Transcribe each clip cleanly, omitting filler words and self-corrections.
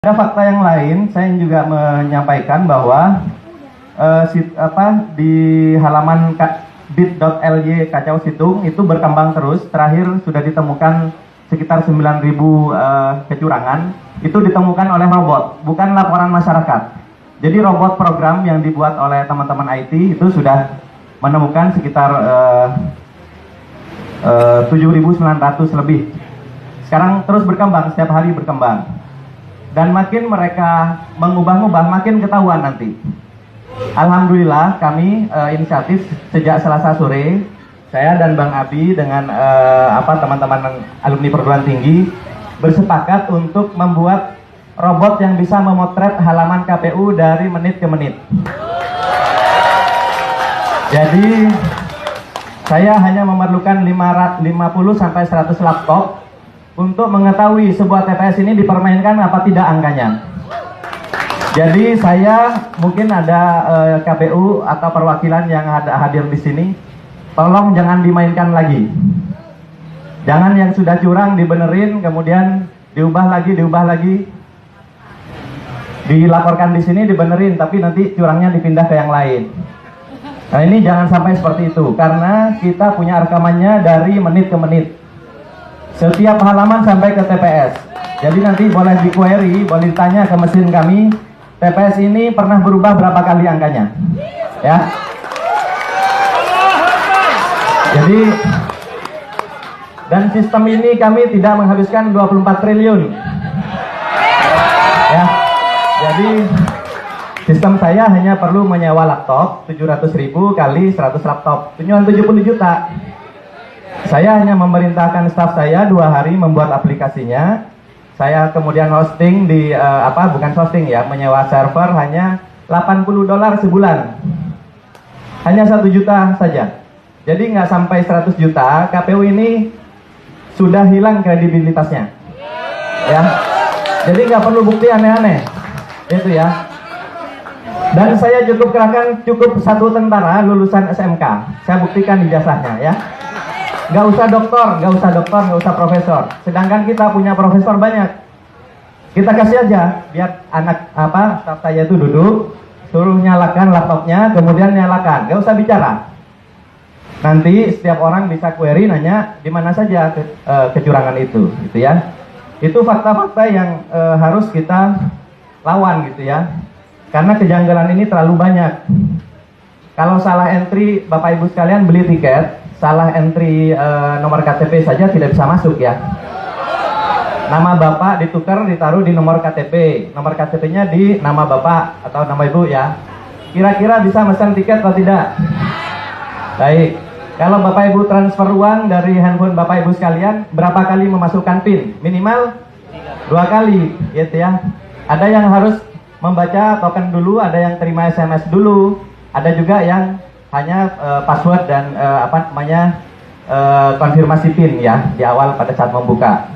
Ada fakta yang lain, saya juga menyampaikan bahwa di halaman bit.ly Kacau Situng itu berkembang terus. Terakhir sudah ditemukan sekitar 9.000 kecurangan. Itu ditemukan oleh robot, bukan laporan masyarakat. Jadi robot program yang dibuat oleh teman-teman IT itu sudah menemukan sekitar 7.900 lebih. Sekarang terus berkembang, setiap hari berkembang. Dan makin mereka mengubah-ubah, makin ketahuan nanti. Alhamdulillah kami inisiatif sejak Selasa sore, saya dan Bang Abi dengan teman-teman alumni perguruan tinggi bersepakat untuk membuat robot yang bisa memotret halaman KPU dari menit ke menit. Jadi saya hanya memerlukan 50 sampai 100 laptop untuk mengetahui sebuah TPS ini dipermainkan apa tidak angkanya. Jadi saya mungkin ada KPU atau perwakilan yang hadir di sini, tolong jangan dimainkan lagi. Jangan yang sudah curang dibenerin, kemudian diubah lagi, dilaporkan di sini dibenerin, tapi nanti curangnya dipindah ke yang lain. Nah ini jangan sampai seperti itu, karena kita punya rekamannya dari menit ke menit. Setiap halaman sampai ke TPS. Jadi nanti boleh di-query, boleh ditanya ke mesin kami, TPS ini pernah berubah berapa kali angkanya. Ya. Jadi, dan sistem ini kami tidak menghabiskan 24 triliun. Ya. Jadi, sistem saya hanya perlu menyewa laptop, 700.000 kali 100 laptop. Cuma 70 juta. Saya hanya memerintahkan staf saya 2 hari membuat aplikasinya. Saya kemudian hosting di bukan hosting ya, menyewa server hanya $80 sebulan. Hanya 1 juta saja. Jadi nggak sampai 100 juta, KPU ini sudah hilang kredibilitasnya. Ya. Jadi nggak perlu bukti aneh-aneh. Itu ya. Dan saya cukup 1 tentara lulusan SMK. Saya buktikan ijazahnya ya. Nggak usah doktor, nggak usah profesor. Sedangkan kita punya profesor banyak. Kita kasih aja, biar staf saya itu duduk, suruh nyalakan laptopnya, kemudian nyalakan, nggak usah bicara. Nanti setiap orang bisa query nanya di mana saja kecurangan itu, gitu ya. Itu fakta-fakta yang harus kita lawan, gitu ya. Karena kejanggalan ini terlalu banyak. Kalau salah entry, Bapak Ibu sekalian beli tiket, salah entry nomor KTP saja tidak bisa masuk ya. Nama Bapak ditukar, ditaruh di nomor KTP. Nomor KTP-nya di nama Bapak atau nama Ibu ya. Kira-kira bisa pesan tiket atau tidak? Baik. Kalau Bapak Ibu transfer uang dari handphone Bapak Ibu sekalian, berapa kali memasukkan PIN? Minimal 2 kali, gitu ya. Ada yang harus membaca token dulu, ada yang terima SMS dulu, ada juga yang hanya password dan konfirmasi PIN ya di awal pada saat membuka.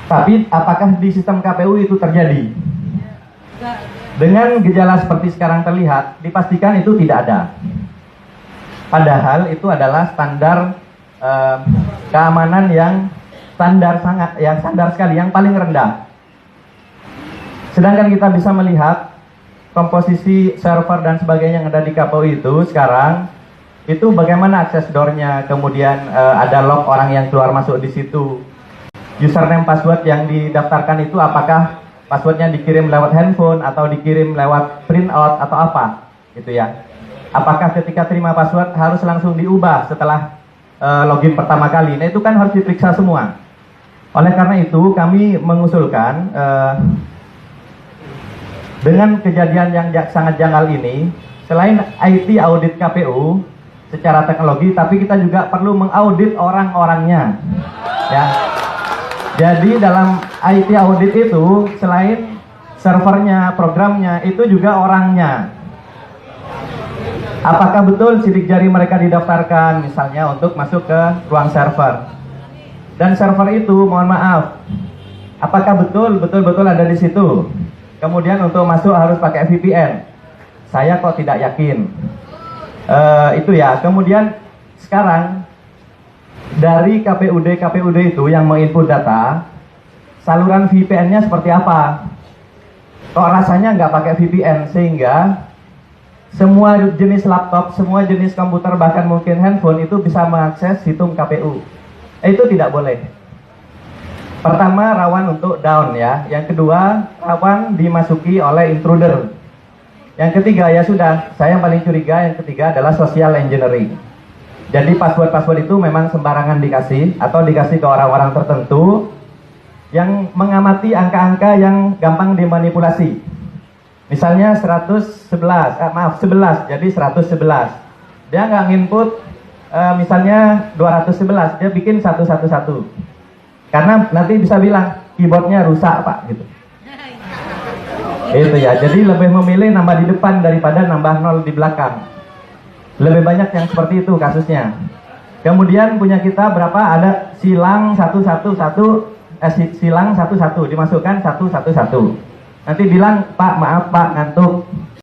Tapi apakah di sistem KPU itu terjadi? Dengan gejala seperti sekarang terlihat, dipastikan itu tidak ada. Padahal itu adalah standar keamanan yang standar sekali, yang paling rendah. Sedangkan kita bisa melihat komposisi server dan sebagainya yang ada di KPU itu sekarang, itu bagaimana akses door-nya, kemudian ada log orang yang keluar masuk di situ. Username password yang didaftarkan itu apakah passwordnya dikirim lewat handphone atau dikirim lewat printout atau apa, gitu ya. Apakah ketika terima password harus langsung diubah setelah login pertama kali? Nah itu kan harus diperiksa semua. Oleh karena itu kami mengusulkan dengan kejadian yang sangat janggal ini, selain IT audit KPU secara teknologi, tapi kita juga perlu mengaudit orang-orangnya. Ya. Jadi dalam IT audit itu selain servernya, programnya, itu juga orangnya. Apakah betul sidik jari mereka didaftarkan misalnya untuk masuk ke ruang server? Dan server itu, mohon maaf, apakah betul ada di situ? Kemudian untuk masuk harus pakai VPN. Saya kok tidak yakin. Itu ya. Kemudian sekarang dari KPUD itu yang menginput data, saluran VPN-nya seperti apa. Kok rasanya nggak pakai VPN, sehingga semua jenis laptop, semua jenis komputer, bahkan mungkin handphone itu bisa mengakses situng KPU. Itu tidak boleh. Pertama, rawan untuk down ya. Yang kedua, rawan dimasuki oleh intruder. Yang ketiga, ya sudah, saya yang paling curiga, yang ketiga adalah social engineering. Jadi password-password itu memang sembarangan dikasih, atau dikasih ke orang-orang tertentu yang mengamati angka-angka yang gampang dimanipulasi. Misalnya 11, jadi 111. Dia nggak nginput misalnya 211, dia bikin 111. Karena nanti bisa bilang keyboardnya rusak Pak gitu. Itu ya, jadi lebih memilih nambah di depan daripada nambah 0 di belakang. Lebih banyak yang seperti itu kasusnya. Kemudian punya kita berapa, ada silang 111, silang 11 dimasukkan 111. Nanti bilang Pak maaf Pak ngantuk,